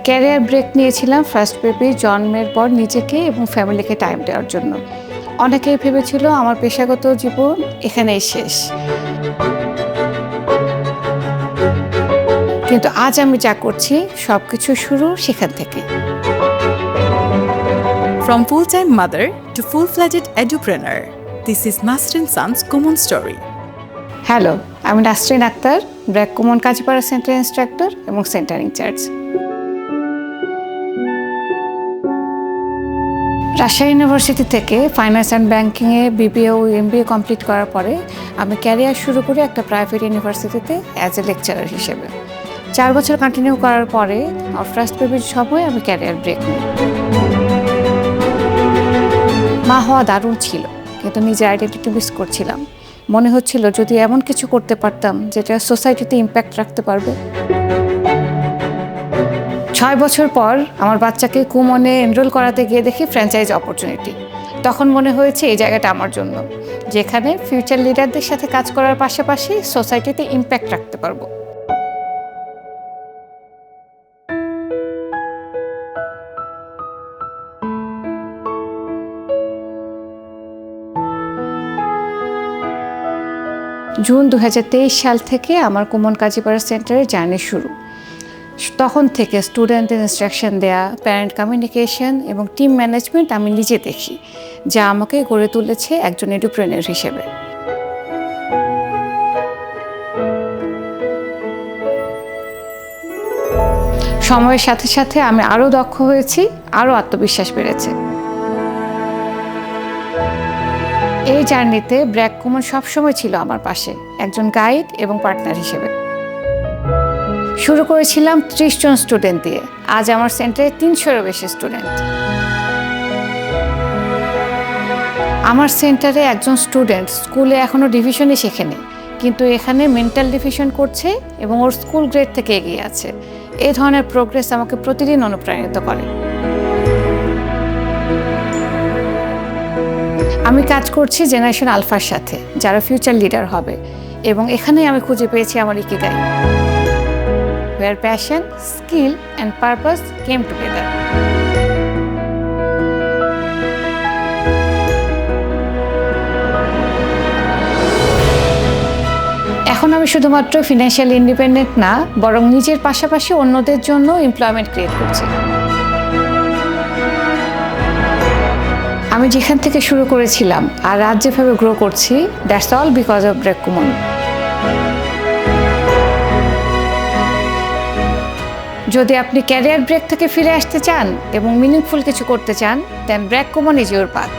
Career break নিয়েছিলাম first baby জন্মের পর নিজেকে এবং ফ্যামিলিকে টাইম দেওয়ার জন্য। অনেকেই ভেবেছিল আমার পেশাগত জীবন এখানেই শেষ, কিন্তু আজ আমি যা করছি সবকিছু শুরু সেখান থেকে। From full-time mother to full-fledged edupreneur, this is Master & Sons Common Story. Hello, আমি Nasrin Akter, BRAC common Kazipara centre instructor এবং সেন্টার ইনচার্জ। রাজশাহী ইউনিভার্সিটি থেকে ফাইন্যান্স অ্যান্ড ব্যাংকিংয়ে বিবিএ ও এমবিএ কমপ্লিট করার পরে আমি ক্যারিয়ার শুরু করি একটা প্রাইভেট ইউনিভার্সিটিতে অ্যাজ এ লেকচারার হিসেবে। 4 বছর কন্টিনিউ করার পরে আমার ফার্স্ট বেবির সময় আমি ক্যারিয়ার ব্রেক নিই। মা হওয়া দারুণ ছিল, কিন্তু নিজের আইডেন্টিটি মিস করছিলাম। মনে হচ্ছিল যদি এমন কিছু করতে পারতাম যেটা সোসাইটিতে ইম্প্যাক্ট রাখতে পারবে। 6 বছর পর আমার বাচ্চাকে কুমনে এনরোল করাতে গিয়ে দেখি ফ্র্যাঞ্চাইজ অপরচুনিটি। তখন মনে হয়েছে এই জায়গাটা আমার জন্য, যেখানে ফিউচার লিডারদের সাথে কাজ করার পাশাপাশি সোসাইটিতে ইম্প্যাক্ট রাখতে পারবো। জুন 2023 সাল থেকে আমার কুমন কাজীপাড়া সেন্টারের জার্নি শুরু। তখন থেকে স্টুডেন্টদের ইনস্ট্রাকশন দেয়া, প্যারেন্ট কমিউনিকেশন এবং টিম ম্যানেজমেন্ট আমি নিজে দেখি, যা আমাকে গড়ে তুলেছে একজন এডুপ্রেনার হিসেবে। সময়ের সাথে সাথে আমি আরও দক্ষ হয়েছি, আরও আত্মবিশ্বাস বেড়েছে। এই জার্নিতে ব্র্যাক কমন সবসময় ছিল আমার পাশে, একজন গাইড এবং পার্টনার হিসেবে। শুরু করেছিলাম 30 জন স্টুডেন্ট দিয়ে, আজ আমার সেন্টারে 300-এরও বেশি স্টুডেন্ট। আমার সেন্টারে একজন স্টুডেন্ট স্কুলে এখনও ডিভিশনই শেখেনি, কিন্তু এখানে মেন্টাল ডিভিশন করছে এবং ওর স্কুল গ্রেড থেকে এগিয়ে আছে। এই ধরনের প্রোগ্রেস আমাকে প্রতিদিন অনুপ্রাণিত করে। আমি কাজ করছি জেনারেশন আলফার সাথে, যারা ফিউচার লিডার হবে, এবং এখানেই আমি খুঁজে পেয়েছি আমার ikigai, where passion, skill and purpose came together. এখন আমি শুধুমাত্র ফিনান্সিয়াল ইন্ডিপেন্ডেন্ট না, বরং নিজের পাশাপাশি অন্যদের জন্য এমপ্লয়মেন্ট ক্রিয়েট করছি। আমি যেখান থেকে শুরু করেছিলাম আর আজ যেভাবে গ্রো করছি, that's all because of BRAC common. যদি আপনি ক্যারিয়ার ব্রেক থেকে ফিরে আসতে চান এবং মিনিংফুল কিছু করতে চান, then break common is your path.